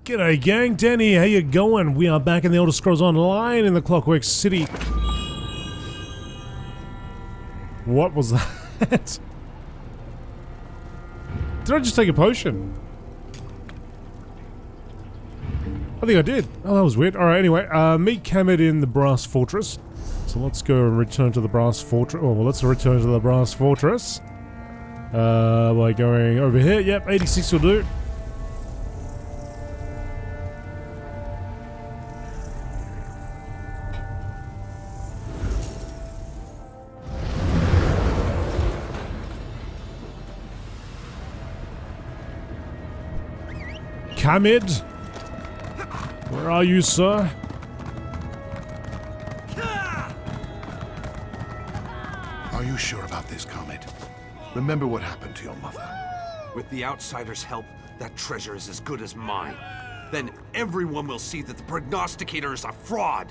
G'day gang, Danny, how you going? We are back in the Elder Scrolls Online in the Clockwork City. What was that? Did I just take a potion? I think I did. Oh, that was weird. Alright, anyway, meet Kamid in the Brass Fortress. So let's go and return to the Brass Fortress. Oh, well, let's return to the Brass Fortress. By going over here. Yep, 86 will do. Kamid? Where are you, sir? Are you sure about this, Kamid? Remember what happened to your mother? With the Outsider's help, that treasure is as good as mine. Then everyone will see that the Prognosticator is a fraud.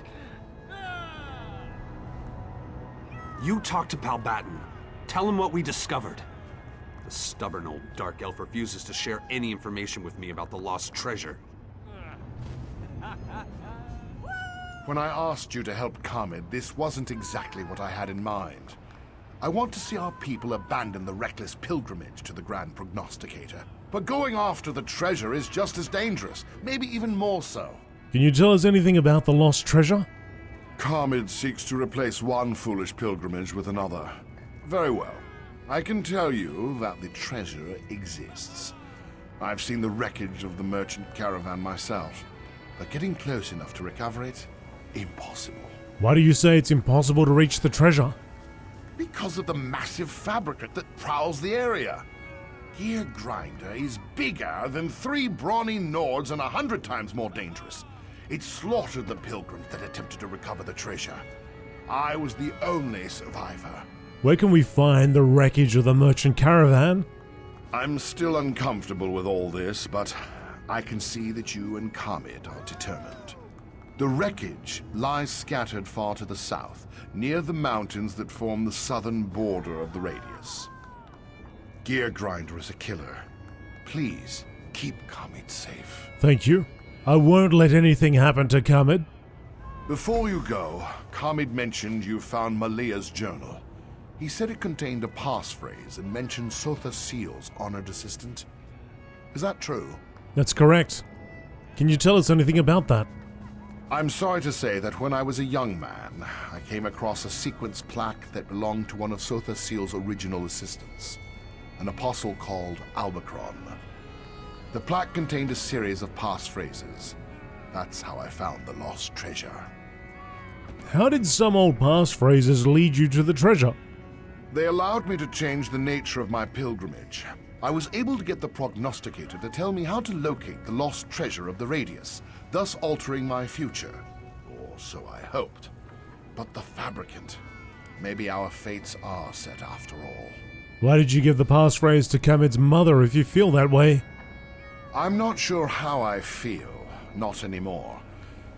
You talk to Palbatin. Tell him what we discovered. The stubborn old Dark Elf refuses to share any information with me about the lost treasure. When I asked you to help Kamid, this wasn't exactly what I had in mind. I want to see our people abandon the reckless pilgrimage to the Grand Prognosticator. But going after the treasure is just as dangerous, maybe even more so. Can you tell us anything about the lost treasure? Kamid seeks to replace one foolish pilgrimage with another. Very well. I can tell you that the treasure exists. I've seen the wreckage of the merchant caravan myself, but getting close enough to recover it, impossible. Why do you say it's impossible to reach the treasure? Because of the massive fabricate that prowls the area. Gear Grinder is bigger than 3 brawny Nords and 100 times more dangerous. It slaughtered the pilgrims that attempted to recover the treasure. I was the only survivor. Where can we find the wreckage of the merchant caravan? I'm still uncomfortable with all this, but I can see that you and Kamid are determined. The wreckage lies scattered far to the south, near the mountains that form the southern border of the radius. Gear Grinder is a killer. Please, keep Kamid safe. Thank you. I won't let anything happen to Kamid. Before you go, Kamid mentioned you found Malia's journal. He said it contained a passphrase and mentioned Sotha Sil's honored assistant. Is that true? That's correct. Can you tell us anything about that? I'm sorry to say that when I was a young man, I came across a sequence plaque that belonged to one of Sotha Sil's original assistants, an apostle called Albacron. The plaque contained a series of passphrases. That's how I found the lost treasure. How did some old passphrases lead you to the treasure? They allowed me to change the nature of my pilgrimage. I was able to get the Prognosticator to tell me how to locate the lost treasure of the Radius, thus altering my future. Or so I hoped. But the Fabricant. Maybe our fates are set after all. Why did you give the passphrase to Kamid's mother if you feel that way? I'm not sure how I feel. Not anymore.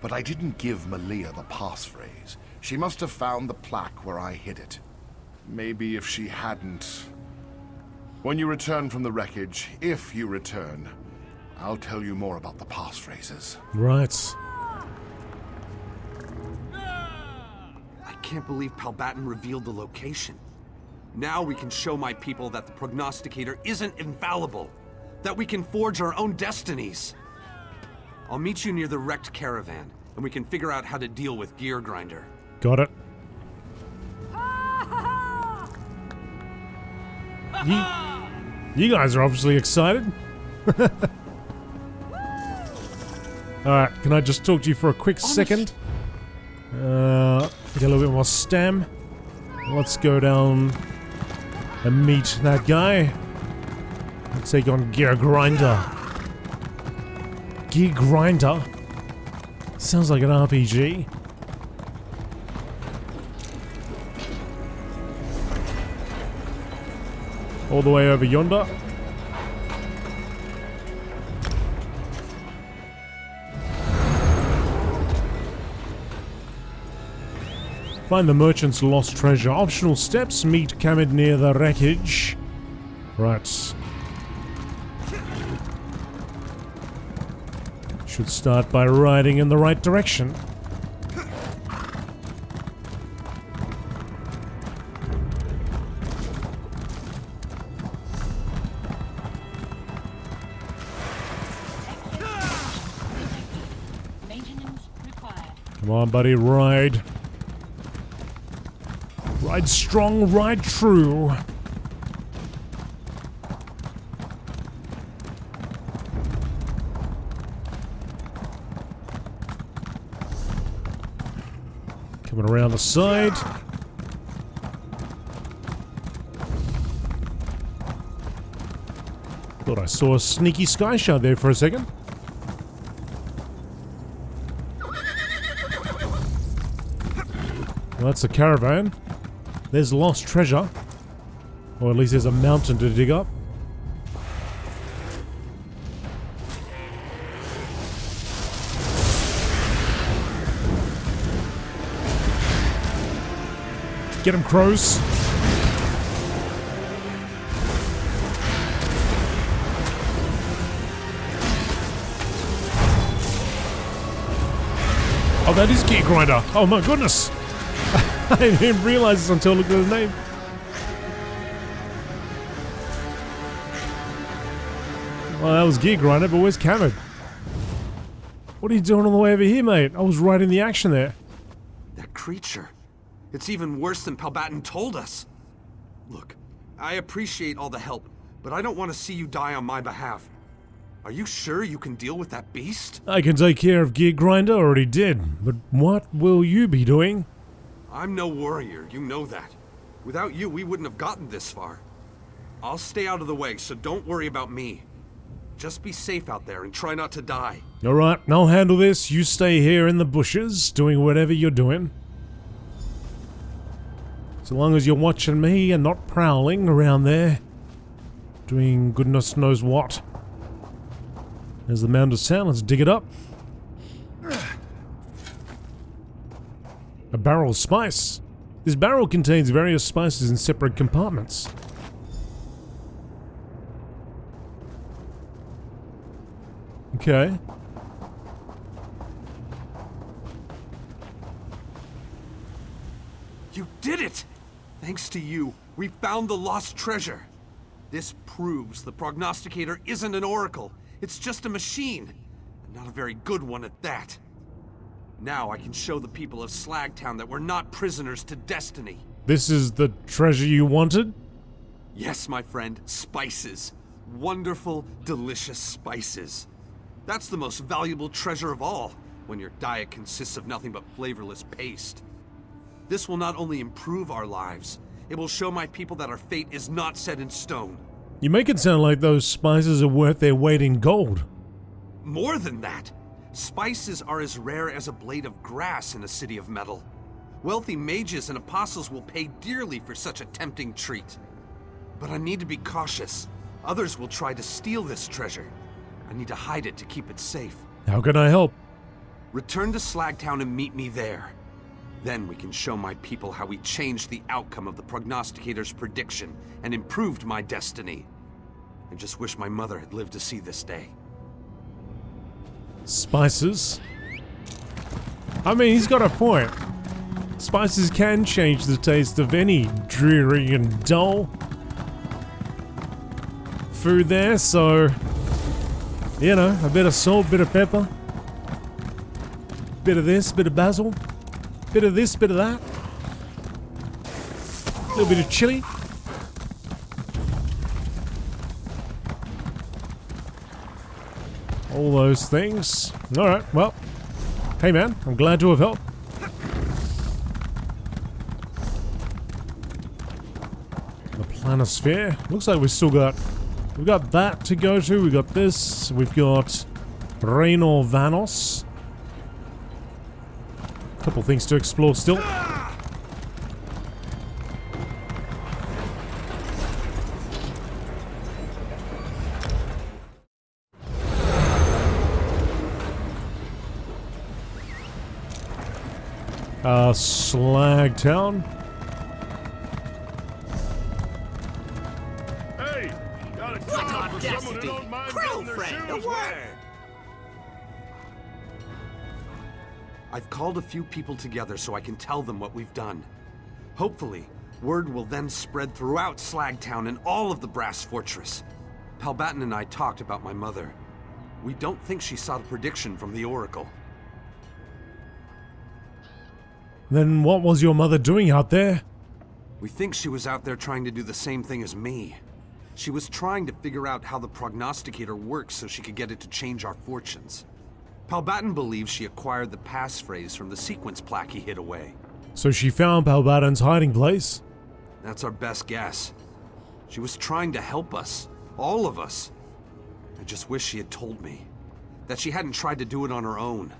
But I didn't give Malia the passphrase. She must have found the plaque where I hid it. Maybe if she hadn't... When you return from the wreckage, if you return, I'll tell you more about the passphrases. Right. I can't believe Palbatin revealed the location. Now we can show my people that the Prognosticator isn't infallible. That we can forge our own destinies. I'll meet you near the wrecked caravan, and we can figure out how to deal with Gear Grinder. Got it. You guys are obviously excited. Alright, can I just talk to you for a quick second? Get a little bit more stam. Let's go down and meet that guy. Let's take on Gear Grinder. Gear Grinder? Sounds like an RPG. All the way over yonder. Find the merchant's lost treasure. Optional steps. Meet Kamid near the wreckage. Right. Should start by riding in the right direction. Come on, buddy, ride. Ride strong, ride true. Coming around the side. Thought I saw a sneaky sky shard there for a second. Well, that's a caravan. There's lost treasure. Or at least there's a mountain to dig up. Get him, crows. Oh, that is Gear Grinder. Oh my goodness. I didn't realize this until I looked at his name. Well, that was Gear Grinder, but where's Cameron? What are you doing on the way over here, mate? I was right in the action there. That creature. It's even worse than Palbatin told us. Look, I appreciate all the help, but I don't want to see you die on my behalf. Are you sure you can deal with that beast? I can take care of Gear Grinder, already did. But what will you be doing? I'm no warrior, you know that. Without you, we wouldn't have gotten this far. I'll stay out of the way, so don't worry about me. Just be safe out there and try not to die. Alright, I'll handle this. You stay here in the bushes, doing whatever you're doing. So long as you're watching me and not prowling around there. Doing goodness knows what. There's the mound of sand, let's dig it up. A barrel of spice. This barrel contains various spices in separate compartments. Okay. You did it! Thanks to you, we found the lost treasure. This proves the prognosticator isn't an oracle. It's just a machine. And not a very good one at that. Now I can show the people of Slagtown that we're not prisoners to destiny. This is the treasure you wanted? Yes, my friend, spices. Wonderful, delicious spices. That's the most valuable treasure of all, when your diet consists of nothing but flavorless paste. This will not only improve our lives, it will show my people that our fate is not set in stone. You make it sound like those spices are worth their weight in gold. More than that, spices are as rare as a blade of grass in a city of metal. Wealthy mages and apostles will pay dearly for such a tempting treat. But I need to be cautious. Others will try to steal this treasure. I need to hide it to keep it safe. How can I help? Return to Slagtown and meet me there. Then we can show my people how we changed the outcome of the prognosticator's prediction and improved my destiny. I just wish my mother had lived to see this day. Spices? I mean, he's got a point. Spices can change the taste of any dreary and dull food there, so... You know, a bit of salt, bit of pepper. Bit of this, bit of basil. Bit of this, bit of that. A little bit of chili. All those things. Alright, well. Hey man, I'm glad to have helped. The planisphere. Looks like we've still got... We've got that to go to. We've got this. We've got... Raynor Vanos. Couple things to explore still. Slagtown. Hey, got a What audacity! Krill friend, a word! I've called a few people together so I can tell them what we've done. Hopefully, word will then spread throughout Slagtown and all of the Brass Fortress. Palbatin and I talked about my mother. We don't think she saw the prediction from the Oracle. Then what was your mother doing out there? We think she was out there trying to do the same thing as me. She was trying to figure out how the prognosticator works so she could get it to change our fortunes. Palbatin believes she acquired the passphrase from the sequence plaque he hid away. So she found Palbatin's hiding place? That's our best guess. She was trying to help us. All of us. I just wish she had told me. That she hadn't tried to do it on her own.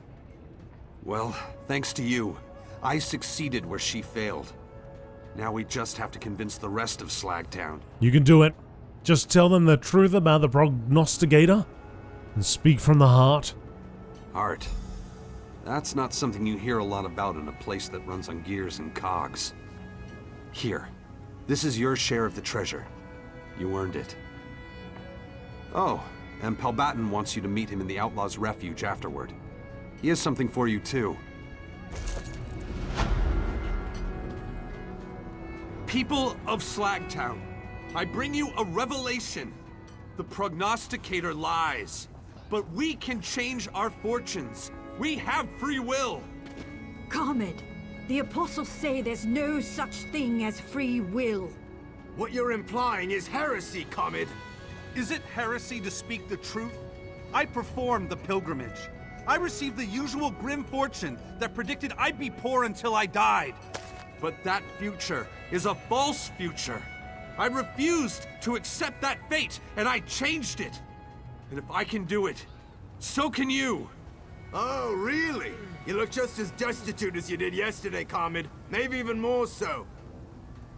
Well, thanks to you, I succeeded where she failed. Now we just have to convince the rest of Slagtown. You can do it. Just tell them the truth about the prognosticator and speak from the heart. Art. That's not something you hear a lot about in a place that runs on gears and cogs. Here. This is your share of the treasure. You earned it. Oh, and Palbatin wants you to meet him in the Outlaws' Refuge afterward. He has something for you, too. People of Slagtown, I bring you a revelation. The prognosticator lies, but we can change our fortunes. We have free will. Comet, the apostles say there's no such thing as free will. What you're implying is heresy, Comet. Is it heresy to speak the truth? I performed the pilgrimage. I received the usual grim fortune that predicted I'd be poor until I died. But that future is a false future. I refused to accept that fate, and I changed it. And if I can do it, so can you. Oh, really? You look just as destitute as you did yesterday, Comet. Maybe even more so.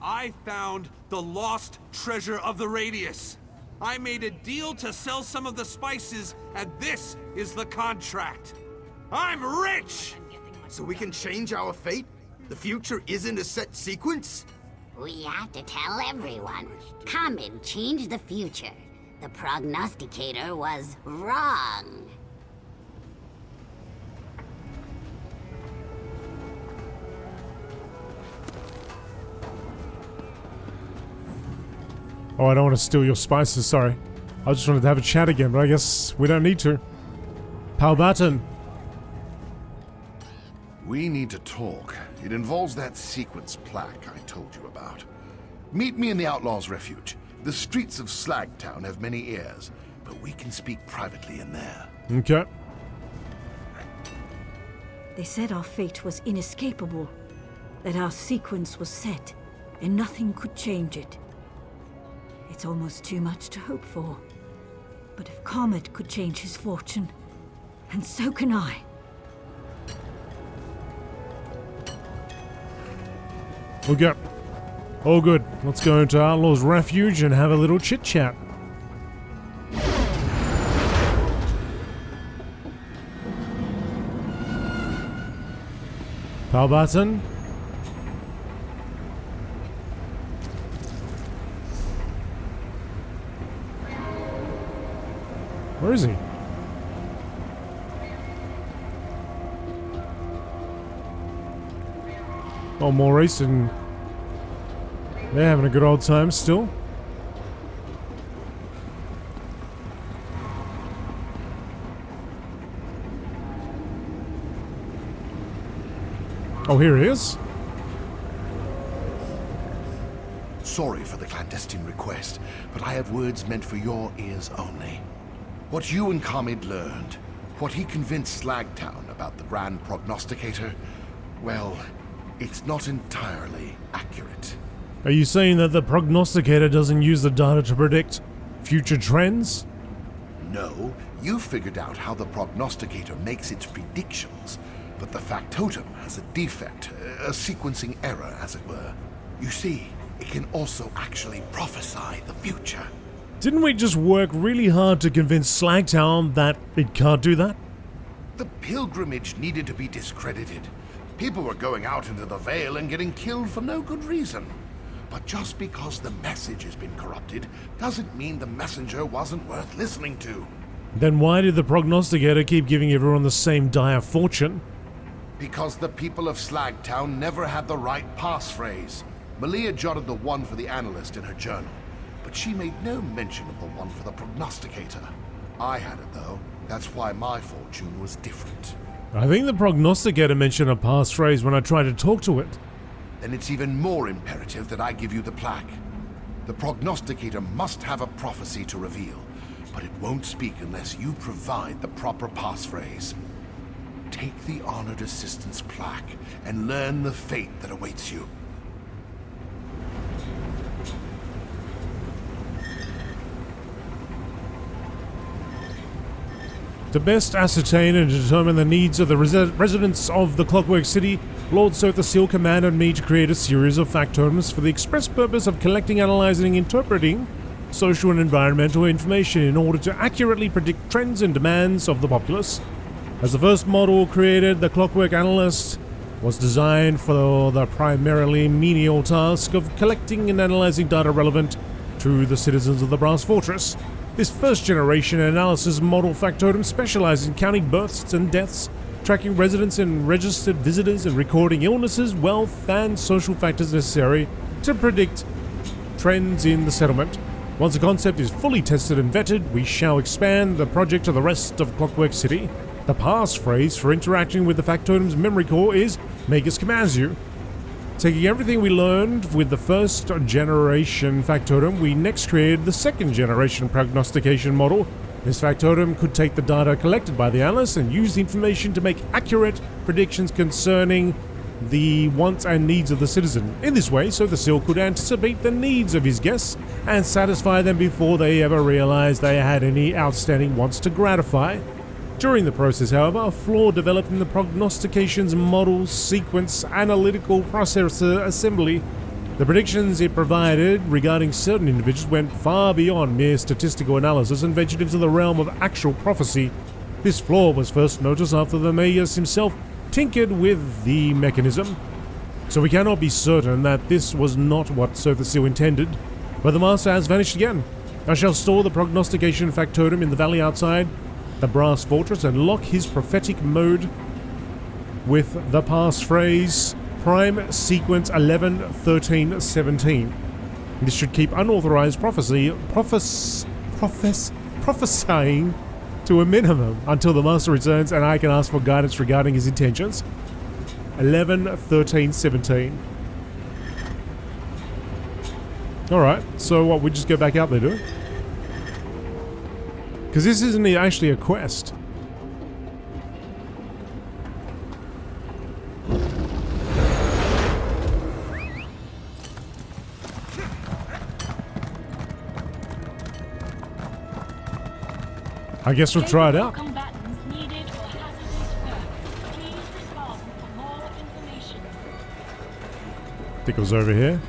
I found the lost treasure of the Radius. I made a deal to sell some of the spices, and this is the contract. I'm rich! So we can change our fate? The future isn't a set sequence? We have to tell everyone. Comet changed the future. The prognosticator was wrong. Oh, I don't want to steal your spices, sorry. I just wanted to have a chat again, but I guess we don't need to. Palbatin. We need to talk. It involves that sequence plaque I told you about. Meet me in the Outlaws' Refuge. The streets of Slagtown have many ears, but we can speak privately in there. Okay. They said our fate was inescapable, that our sequence was set, and nothing could change it. It's almost too much to hope for. But if Comet could change his fortune, and so can I. Okay. All good. Let's go into Outlaws' Refuge and have a little chit-chat. Palbatin. Where is he? Oh, Maurice and they're having a good old time still. Oh, here he is. Sorry for the clandestine request, but I have words meant for your ears only. What you and Comet learned, what he convinced Slagtown about the Grand Prognosticator, well, it's not entirely accurate. Are you saying that the prognosticator doesn't use the data to predict future trends? No, you figured out how the prognosticator makes its predictions, but the factotum has a defect, a sequencing error, as it were. You see, it can also actually prophesy the future. Didn't we just work really hard to convince Slagtown that it can't do that? The pilgrimage needed to be discredited. People were going out into the Vale and getting killed for no good reason. But just because the message has been corrupted doesn't mean the messenger wasn't worth listening to. Then why did the prognosticator keep giving everyone the same dire fortune? Because the people of Slagtown never had the right passphrase. Malia jotted the one for the analyst in her journal, but she made no mention of the one for the prognosticator. I had it though. That's why my fortune was different. I think the prognosticator mentioned a passphrase when I tried to talk to it. Then it's even more imperative that I give you the plaque. The prognosticator must have a prophecy to reveal, but it won't speak unless you provide the proper passphrase. Take the honored assistant's plaque and learn the fate that awaits you. To best ascertain and determine the needs of the residents of the Clockwork City, Lord Sotha Sil commanded me to create a series of factotums for the express purpose of collecting, analyzing, and interpreting social and environmental information in order to accurately predict trends and demands of the populace. As the first model created, the Clockwork Analyst was designed for the primarily menial task of collecting and analyzing data relevant to the citizens of the Brass Fortress. This first-generation analysis model factotum specializes in counting births and deaths, tracking residents and registered visitors, and recording illnesses, wealth, and social factors necessary to predict trends in the settlement. Once the concept is fully tested and vetted, we shall expand the project to the rest of Clockwork City. The passphrase for interacting with the factotum's memory core is "Magus commands you." Taking everything we learned with the first generation factotum, we next created the second generation prognostication model. This factotum could take the data collected by the analyst and use the information to make accurate predictions concerning the wants and needs of the citizen. In this way, Sotha Sil could anticipate the needs of his guests and satisfy them before they ever realized they had any outstanding wants to gratify. During the process, however, a flaw developed in the prognostication's model sequence analytical processor assembly. The predictions it provided regarding certain individuals went far beyond mere statistical analysis and ventured into the realm of actual prophecy. This flaw was first noticed after the Magus himself tinkered with the mechanism, so we cannot be certain that this was not what Sotha Sil intended, but the Master has vanished again. I shall store the prognostication factotum in the valley outside the Brass Fortress and lock his prophetic mode with the passphrase Prime Sequence 11, 13, 17. This should keep unauthorized prophesying to a minimum until the Master returns and I can ask for guidance regarding his intentions. 11, 13, 17. Alright, so what, we just go back out there, do it? Because this isn't actually a quest. I guess we'll try it out. Think it was over here.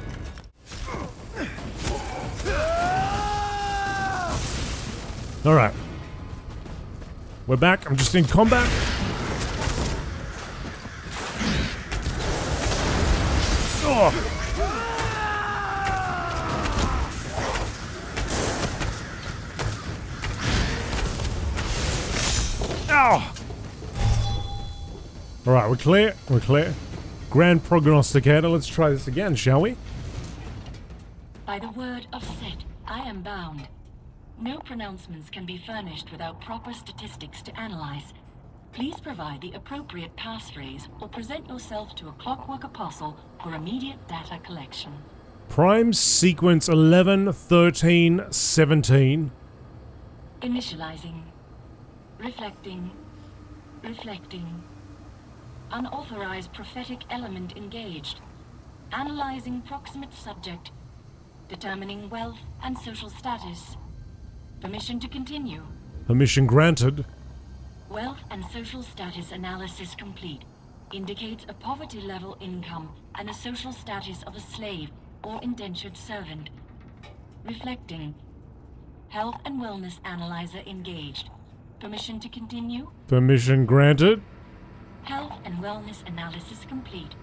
Alright. We're back. I'm just in combat. Oh! Ow! Alright, we're clear. We're clear. Grand Prognosticator. Let's try this again, shall we? By the word of Set, I am bound. No pronouncements can be furnished without proper statistics to analyze. Please provide the appropriate passphrase or present yourself to a Clockwork Apostle for immediate data collection. Prime Sequence 11, 13, 17. Initializing. Reflecting. Reflecting. Unauthorized prophetic element engaged. Analyzing proximate subject. Determining wealth and social status. Permission to continue. Permission granted. Wealth and social status analysis complete. Indicates a poverty level income and a social status of a slave or indentured servant. Reflecting. Health and wellness analyzer engaged. Permission to continue. Permission granted. Health and wellness analysis complete.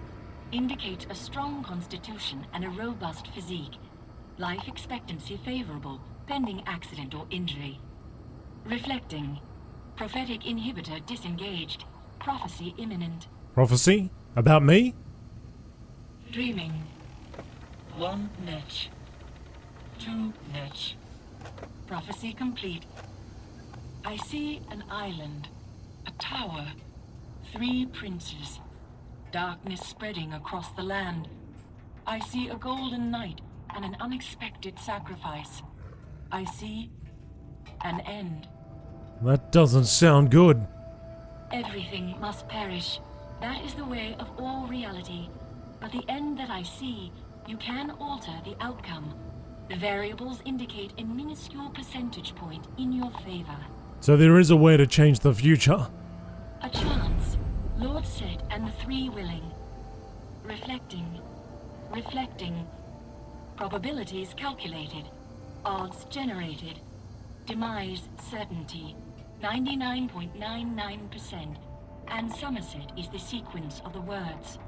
Indicates a strong constitution and a robust physique. Life expectancy favorable, pending accident or injury. Reflecting. Prophetic inhibitor disengaged. Prophecy imminent. Prophecy? About me? Dreaming. 1 niche. 2 niche. Prophecy complete. I see an island. A tower. 3 princes. Darkness spreading across the land. I see a golden knight and an unexpected sacrifice. I see an end. That doesn't sound good. Everything must perish. That is the way of all reality. But the end that I see, you can alter the outcome. The variables indicate a minuscule percentage point in your favor. So there is a way to change the future. A chance. Lord Set and the 3 willing. Reflecting. Reflecting. Probabilities calculated. Odds generated. Demise certainty. 99.99%. And Somerset is the sequence of the words.